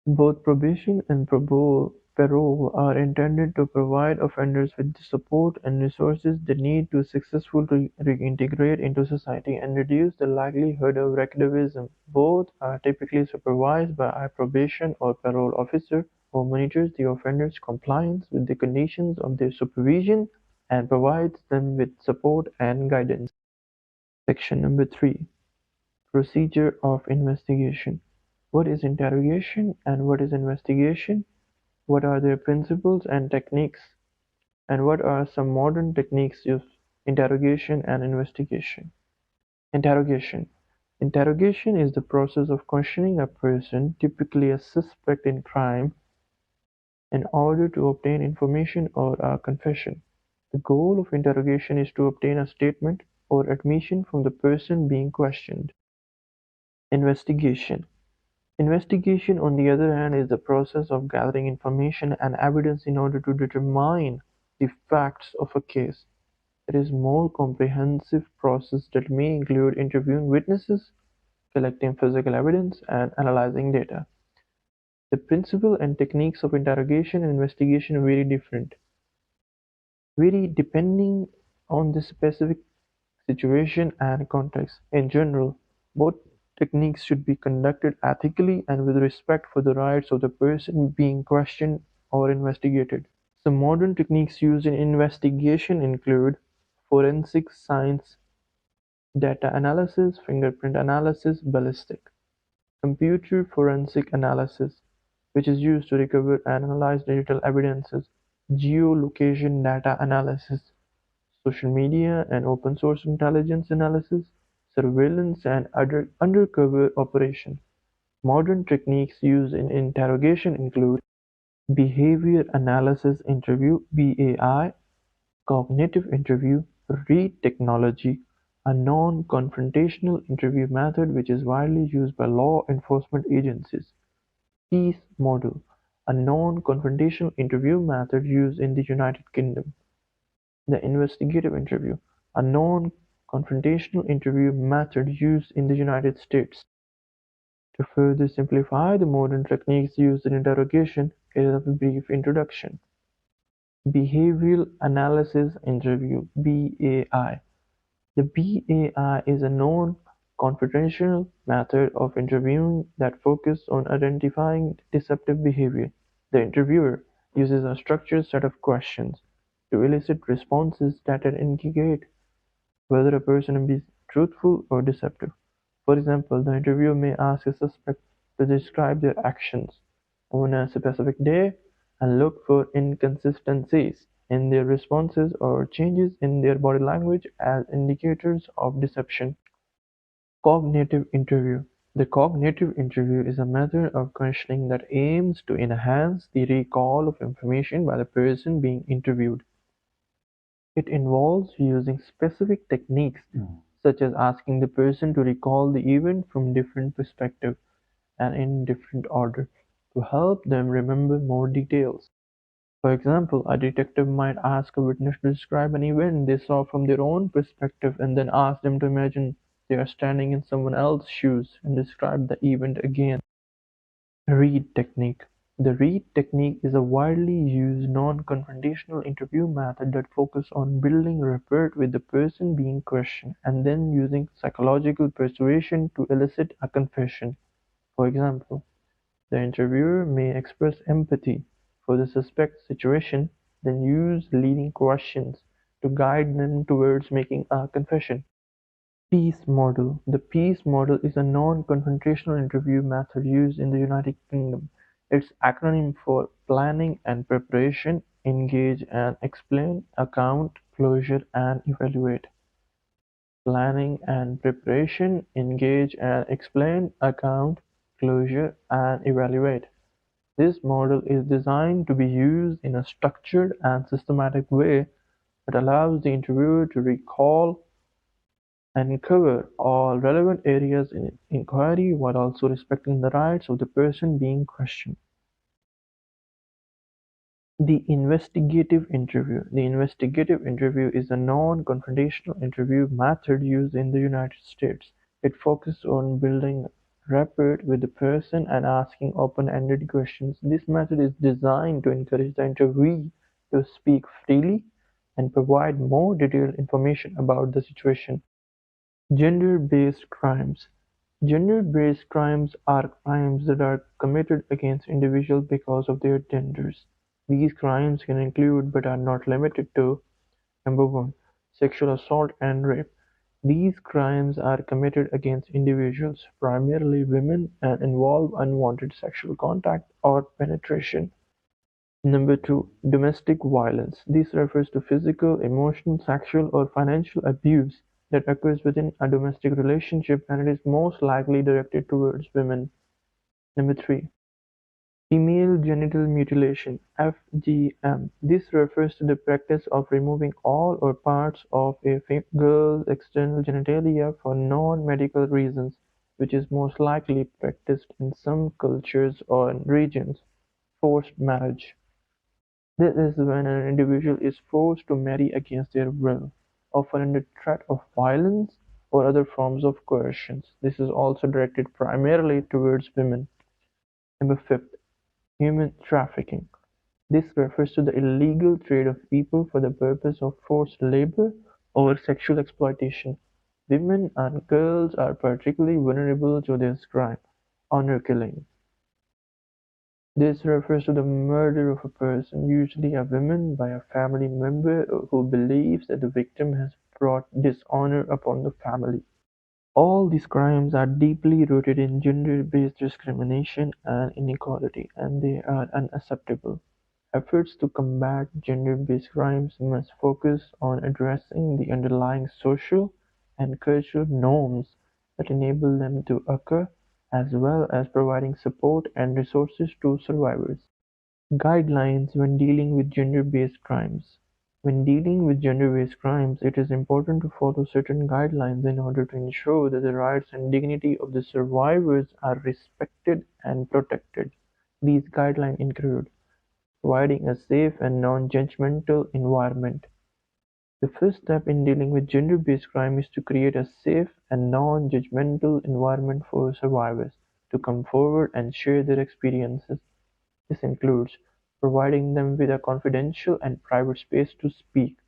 Both probation and parole are intended to provide offenders with the support and resources they need to successfully reintegrate into society and reduce the likelihood of recidivism. Both are typically supervised by a probation or parole officer who monitors the offender's compliance with the conditions of their supervision and provides them with support and guidance. Section number 3: Procedure of investigation. What is interrogation and what is investigation? What are their principles and techniques? And what are some modern techniques of interrogation and investigation? Interrogation. Interrogation is the process of questioning a person, typically a suspect in crime, in order to obtain information or a confession. The goal of interrogation is to obtain a statement or admission from the person being questioned. Investigation. Investigation, on the other hand, is the process of gathering information and evidence in order to determine the facts of a case. It is a more comprehensive process that may include interviewing witnesses, collecting physical evidence, and analyzing data. The principle and techniques of interrogation and investigation vary depending on the specific situation and context. In general, both techniques should be conducted ethically and with respect for the rights of the person being questioned or investigated. Some modern techniques used in investigation include forensic science, data analysis, fingerprint analysis, ballistic, computer forensic analysis, which is used to recover and analyze digital evidences, geolocation data analysis, social media and open source intelligence analysis, surveillance and undercover operations. Modern techniques used in interrogation include behavior analysis interview (BAI), cognitive interview, read technology, a non-confrontational interview method which is widely used by law enforcement agencies. Peace model, a non-confrontational interview method used in the United Kingdom. The investigative interview, a non confrontational interview method used in the United States. To further simplify the modern techniques used in interrogation, here is a brief introduction. Behavioral Analysis Interview (BAI). The BAI is a non-confrontational method of interviewing that focuses on identifying deceptive behavior. The interviewer uses a structured set of questions to elicit responses that indicate whether a person is truthful or deceptive. For example, the interviewer may ask a suspect to describe their actions on a specific day and look for inconsistencies in their responses or changes in their body language as indicators of deception. Cognitive interview. The cognitive interview is a method of questioning that aims to enhance the recall of information by the person being interviewed. It involves using specific techniques such as asking the person to recall the event from different perspectives and in different order to help them remember more details. For example, a detective might ask a witness to describe an event they saw from their own perspective and then ask them to imagine they are standing in someone else's shoes and describe the event again. Read technique. The read technique is a widely used non-confrontational interview method that focuses on building rapport with the person being questioned and then using psychological persuasion to elicit a confession. For example, the interviewer may express empathy for the suspect's situation, then use leading questions to guide them towards making a confession. Peace model. The peace model is a non-confrontational interview method used in the United Kingdom. Its acronym for Planning and Preparation, Engage and Explain, Account, Closure and Evaluate. Planning and Preparation, Engage and Explain, Account, Closure and Evaluate. This model is designed to be used in a structured and systematic way that allows the interviewer to recall and cover all relevant areas in inquiry while also respecting the rights of the person being questioned. The investigative interview. The investigative interview is a non-confrontational interview method used in the United States. It focuses on building rapport with the person and asking open-ended questions. This method is designed to encourage the interviewee to speak freely and provide more detailed information about the situation. Gender-based crimes. Gender-based crimes are crimes that are committed against individuals because of their genders. These crimes can include, but are not limited to: Number one, sexual assault and rape. These crimes are committed against individuals, primarily women, and involve unwanted sexual contact or penetration. Number two, domestic violence. This refers to physical, emotional, sexual, or financial abuse that occurs within a domestic relationship and it is most likely directed towards women. Number three, female genital mutilation (FGM). This refers to the practice of removing all or parts of a girl's external genitalia for non-medical reasons, which is most likely practiced in some cultures or regions. Forced marriage. This is when an individual is forced to marry against their will, often under threat of violence or other forms of coercion. This is also directed primarily towards women. Number fifth, human trafficking. This refers to the illegal trade of people for the purpose of forced labor or sexual exploitation. Women and girls are particularly vulnerable to this crime. Honor killing. This refers to the murder of a person, usually a woman, by a family member who believes that the victim has brought dishonor upon the family. All these crimes are deeply rooted in gender-based discrimination and inequality, and they are unacceptable. Efforts to combat gender-based crimes must focus on addressing the underlying social and cultural norms that enable them to occur, as well as providing support and resources to survivors. Guidelines when dealing with gender-based crimes. When dealing with gender-based crimes, it is important to follow certain guidelines in order to ensure that the rights and dignity of the survivors are respected and protected. These guidelines include providing a safe and non-judgmental environment, The first step in dealing with gender-based crime is to create a safe and non-judgmental environment for survivors to come forward and share their experiences. This includes providing them with a confidential and private space to speak,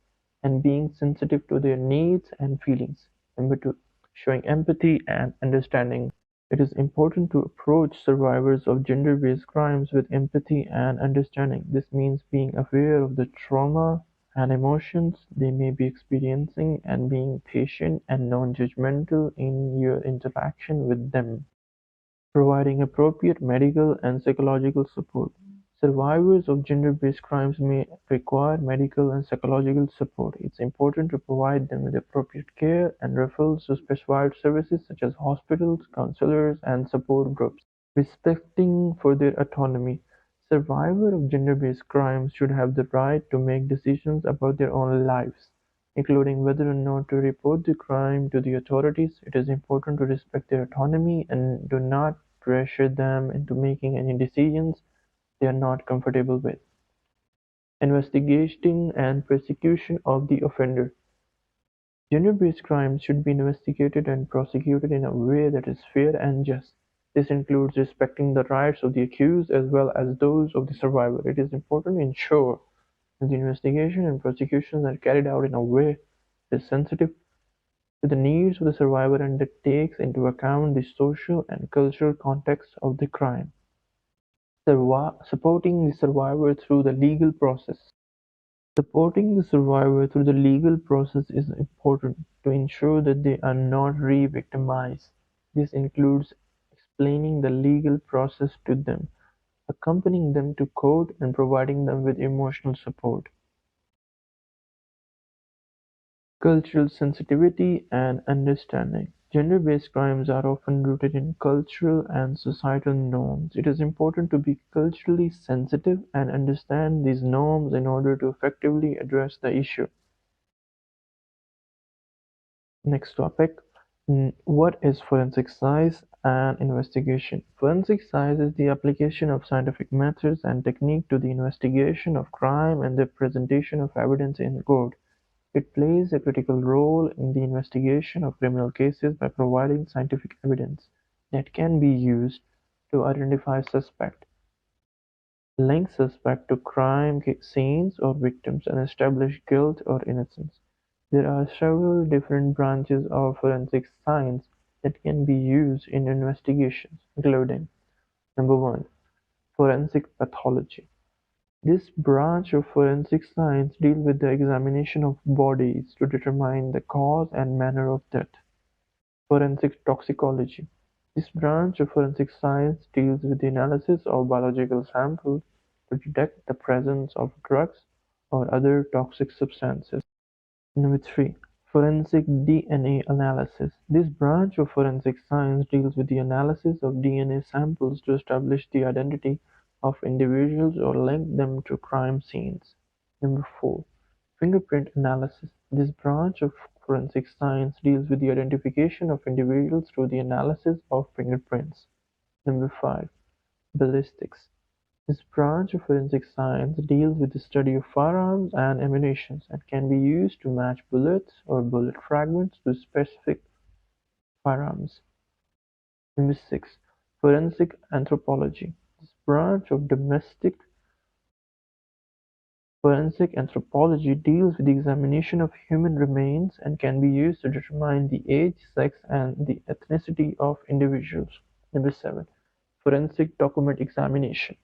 and being sensitive to their needs and feelings. Number two, showing empathy and understanding. It is important to approach survivors of gender-based crimes with empathy and understanding. This means being aware of the trauma and emotions they may be experiencing and being patient and non-judgmental in your interaction with them. Providing appropriate medical and psychological support. Survivors of gender-based crimes may require medical and psychological support. It's important to provide them with appropriate care and referrals to specialized services such as hospitals, counselors, and support groups. Respecting for their autonomy. Survivors of gender-based crimes should have the right to make decisions about their own lives, including whether or not to report the crime to the authorities. It is important to respect their autonomy and do not pressure them into making any decisions they are not comfortable with. Investigating and prosecution of the offender. Gender-based crimes should be investigated and prosecuted in a way that is fair and just. This includes respecting the rights of the accused as well as those of the survivor. It is important to ensure that the investigation and prosecutions are carried out in a way that is sensitive to the needs of the survivor and that takes into account the social and cultural context of the crime. Supporting the survivor through the legal process. Supporting the survivor through the legal process is important to ensure that they are not re-victimized. This includes explaining the legal process to them, accompanying them to court, and providing them with emotional support. Cultural sensitivity and understanding. Gender-based crimes are often rooted in cultural and societal norms. It is important to be culturally sensitive and understand these norms in order to effectively address the issue. Next topic. What is forensic science and investigation? Forensic science is the application of scientific methods and technique to the investigation of crime and the presentation of evidence in court. It plays a critical role in the investigation of criminal cases by providing scientific evidence that can be used to identify suspects, link suspects to crime scenes or victims, and establish guilt or innocence. There are several different branches of forensic science that can be used in investigations, including: Number one, forensic pathology. This branch of forensic science deals with the examination of bodies to determine the cause and manner of death. Forensic toxicology. This branch of forensic science deals with the analysis of biological samples to detect the presence of drugs or other toxic substances. Number three, forensic DNA analysis. This branch of forensic science deals with the analysis of DNA samples to establish the identity of individuals or link them to crime scenes. Number four, fingerprint analysis. This branch of forensic science deals with the identification of individuals through the analysis of fingerprints. Number five, ballistics. This branch of forensic science deals with the study of firearms and ammunition and can be used to match bullets or bullet fragments to specific firearms. Number six, forensic anthropology. This branch of domestic forensic anthropology deals with the examination of human remains and can be used to determine the age, sex, and the ethnicity of individuals. Number seven, forensic document examination.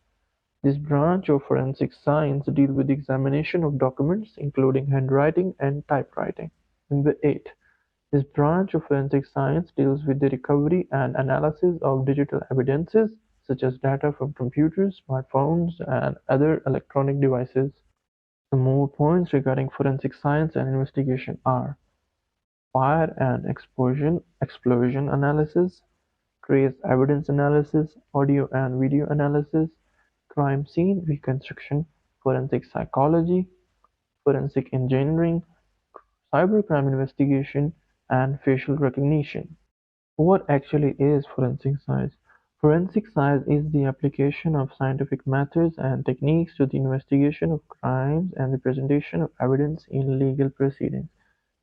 This branch of forensic science deals with the examination of documents, including handwriting and typewriting. Number eight, this branch of forensic science deals with the recovery and analysis of digital evidences, such as data from computers, smartphones, and other electronic devices. Some more points regarding forensic science and investigation are: fire and explosion analysis, trace evidence analysis, audio and video analysis, crime scene reconstruction, forensic psychology, forensic engineering, cybercrime investigation, and facial recognition. What actually is forensic science? Forensic science is the application of scientific methods and techniques to the investigation of crimes and the presentation of evidence in legal proceedings.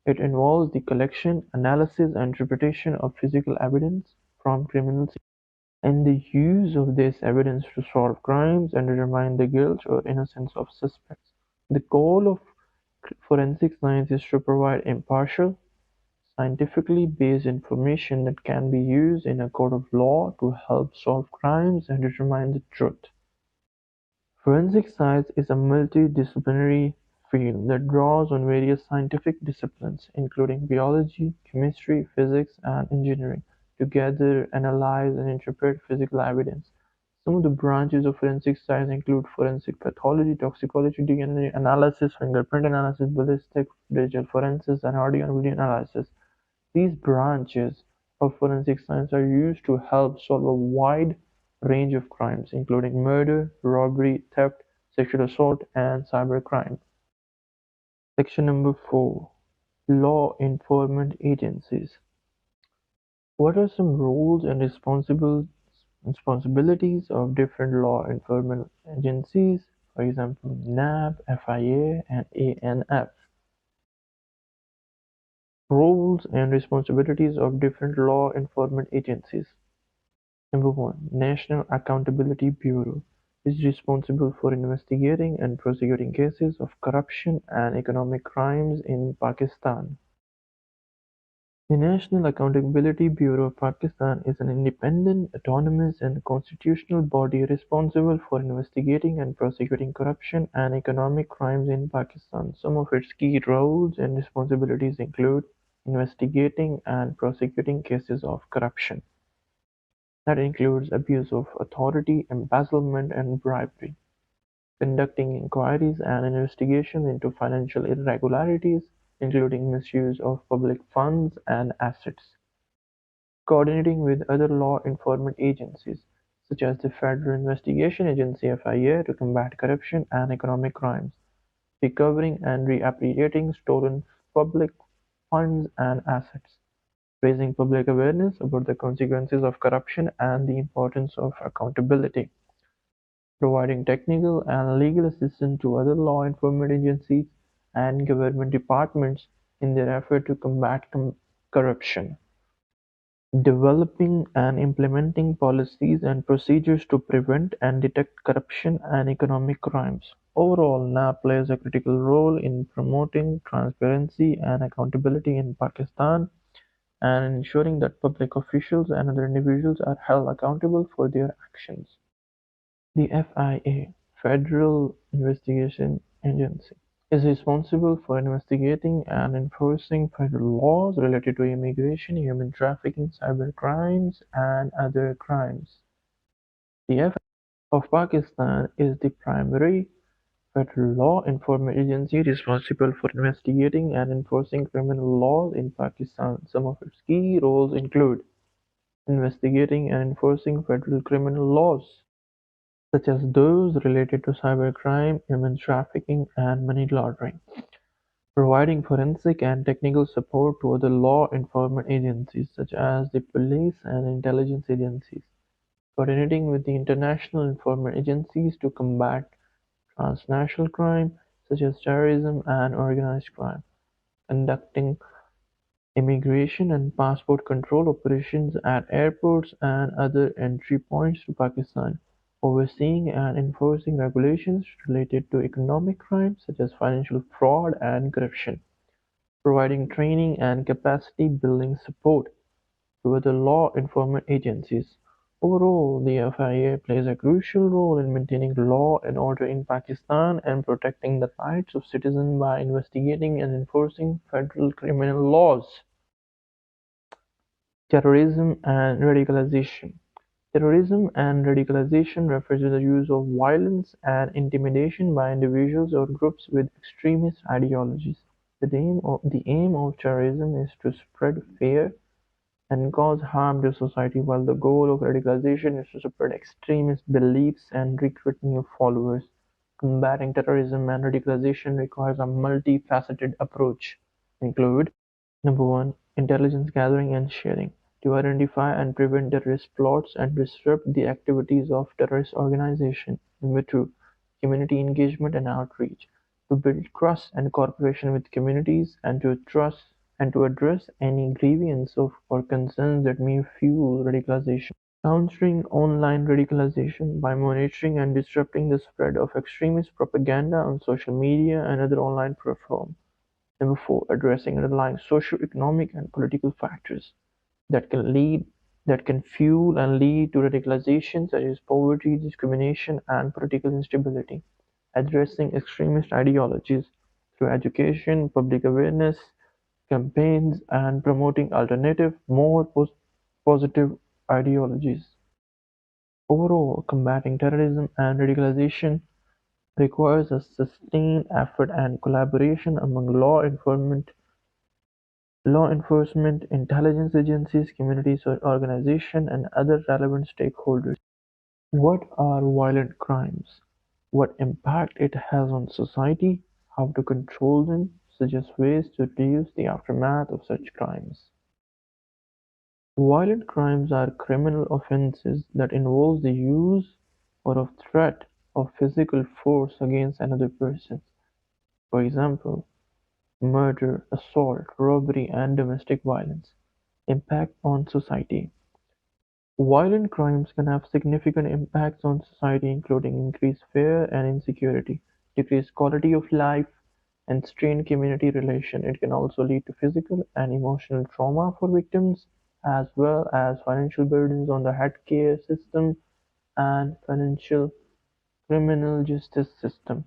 It involves the collection, analysis, and interpretation of physical evidence from criminal scenes and the use of this evidence to solve crimes and determine the guilt or innocence of suspects. The goal of forensic science is to provide impartial, scientifically based information that can be used in a court of law to help solve crimes and determine the truth. Forensic science is a multidisciplinary field that draws on various scientific disciplines, including biology, chemistry, physics, and engineering, to gather, analyze, and interpret physical evidence. Some of the branches of forensic science include forensic pathology, toxicology, DNA analysis, fingerprint analysis, ballistic, digital forensics, and audio and video analysis. These branches of forensic science are used to help solve a wide range of crimes, including murder, robbery, theft, sexual assault, and cybercrime. Section number 4: Law Enforcement Agencies. What are some roles and responsibilities of different law enforcement agencies? For example, NAB, FIA, and ANF. Roles and responsibilities of different law enforcement agencies. Number one, National Accountability Bureau is responsible for investigating and prosecuting cases of corruption and economic crimes in Pakistan. The National Accountability Bureau of Pakistan is an independent, autonomous, and constitutional body responsible for investigating and prosecuting corruption and economic crimes in Pakistan. Some of its key roles and responsibilities include investigating and prosecuting cases of corruption. That includes abuse of authority, embezzlement, and bribery; conducting inquiries and investigations into financial irregularities, including misuse of public funds and assets; coordinating with other law enforcement agencies, such as the Federal Investigation Agency (FIA) to combat corruption and economic crimes; recovering and repatriating stolen public funds and assets; raising public awareness about the consequences of corruption and the importance of accountability; providing technical and legal assistance to other law enforcement agencies and government departments in their effort to combat corruption; developing and implementing policies and procedures to prevent and detect corruption and economic crimes. Overall, NAB plays a critical role in promoting transparency and accountability in Pakistan and ensuring that public officials and other individuals are held accountable for their actions. The FIA, Federal Investigation Agency, is responsible for investigating and enforcing federal laws related to immigration, human trafficking, cybercrimes, and other crimes. The FIA of Pakistan is the primary federal law enforcement agency responsible for investigating and enforcing criminal laws in Pakistan. Some of its key roles include investigating and enforcing federal criminal laws, such as those related to cybercrime, human trafficking, and money laundering; providing forensic and technical support to other law enforcement agencies, such as the police and intelligence agencies; coordinating with the international enforcement agencies to combat transnational crime, such as terrorism and organized crime; conducting immigration and passport control operations at airports and other entry points to Pakistan; overseeing and enforcing regulations related to economic crimes such as financial fraud and corruption; providing training and capacity building support to other law enforcement agencies. Overall, the FIA plays a crucial role in maintaining law and order in Pakistan and protecting the rights of citizens by investigating and enforcing federal criminal laws. Terrorism and radicalization. Terrorism and radicalization refers to the use of violence and intimidation by individuals or groups with extremist ideologies. The aim of terrorism is to spread fear and cause harm to society, while the goal of radicalization is to spread extremist beliefs and recruit new followers. Combating terrorism and radicalization requires a multifaceted approach. Include: number one, intelligence gathering and sharing. to identify and prevent terrorist plots and disrupt the activities of terrorist organizations. Number two, community engagement and outreach, to build trust and cooperation with communities and to address any grievance of or concerns that may fuel radicalization. Countering online radicalization by monitoring and disrupting the spread of extremist propaganda on social media and other online platforms. Number four, addressing underlying socio-economic and political factors that can lead that can fuel and lead to radicalization, such as poverty, discrimination, and political instability. Addressing extremist ideologies through education, public awareness campaigns, and promoting alternative, more positive ideologies. Overall, combating terrorism and radicalization requires a sustained effort and collaboration among law enforcement, intelligence agencies, communities or organizations, and other relevant stakeholders. What are violent crimes? What impact it has on society? How to control them? Suggest ways to reduce the aftermath of such crimes. Violent crimes are criminal offenses that involve the use or of threat of physical force against another person. For example, murder, assault, robbery, and domestic violence. Impact on society. Violent crimes can have significant impacts on society, including increased fear and insecurity, decreased quality of life, and strained community relations. It can also lead to physical and emotional trauma for victims, as well as financial burdens on the healthcare system and financial criminal justice system.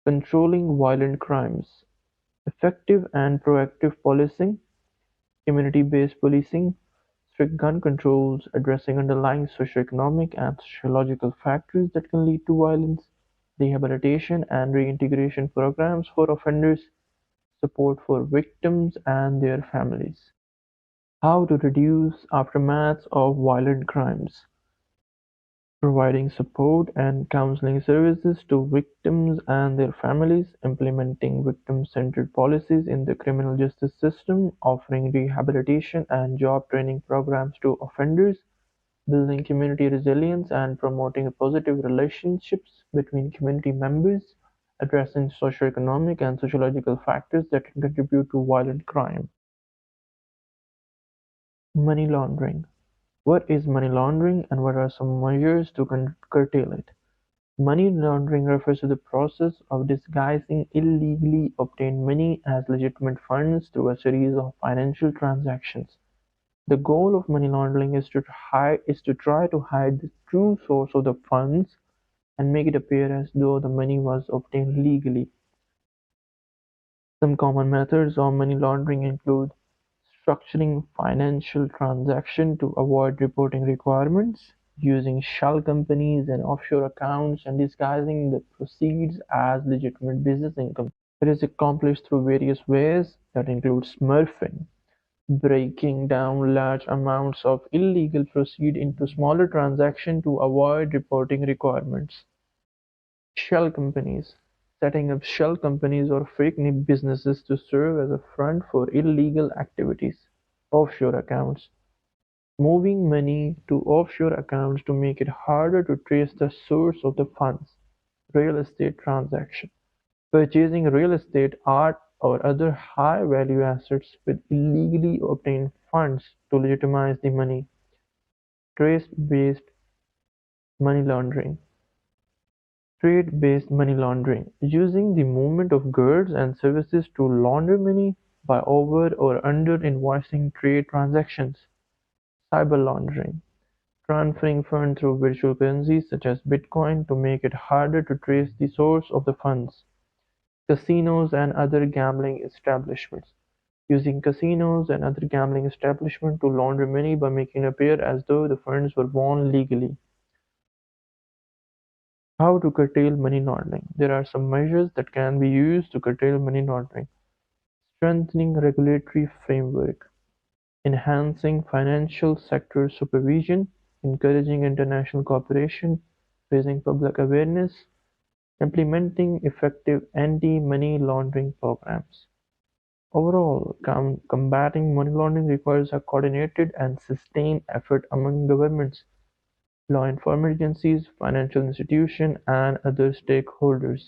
Controlling violent crimes. Effective and proactive policing, community-based policing, strict gun controls, addressing underlying socioeconomic and sociological factors that can lead to violence, rehabilitation and reintegration programs for offenders, support for victims and their families. How to reduce aftermaths of violent crimes. Providing support and counseling services to victims and their families, implementing victim-centered policies in the criminal justice system, offering rehabilitation and job training programs to offenders, building community resilience and promoting positive relationships between community members, addressing socioeconomic and sociological factors that can contribute to violent crime. Money laundering. What is money laundering and what are some measures to curtail it? Money laundering refers to the process of disguising illegally obtained money as legitimate funds through a series of financial transactions. The goal of money laundering is to try to hide the true source of the funds and make it appear as though the money was obtained legally. Some common methods of money laundering include structuring financial transactions to avoid reporting requirements, using shell companies and offshore accounts, and disguising the proceeds as legitimate business income. It is accomplished through various ways that include smurfing, breaking down large amounts of illegal proceeds into smaller transactions to avoid reporting requirements. Shell companies: setting up shell companies or fake businesses to serve as a front for illegal activities. Offshore accounts: moving money to offshore accounts to make it harder to trace the source of the funds. Real estate transactions: purchasing real estate, art, or other high-value assets with illegally obtained funds to legitimize the money. Trade-based money laundering. Trade-based money laundering: using the movement of goods and services to launder money by over or under-invoicing trade transactions. Cyber laundering: transferring funds through virtual currencies such as Bitcoin to make it harder to trace the source of the funds. Casinos and other gambling establishments: using casinos and other gambling establishments to launder money by making it appear as though the funds were won legally. How to curtail money laundering. There are some measures that can be used to curtail money laundering. Strengthening regulatory framework, enhancing financial sector supervision, encouraging international cooperation, raising public awareness, implementing effective anti-money laundering programs. Overall, combating money laundering requires a coordinated and sustained effort among governments, law enforcement agencies, financial institutions, and other stakeholders.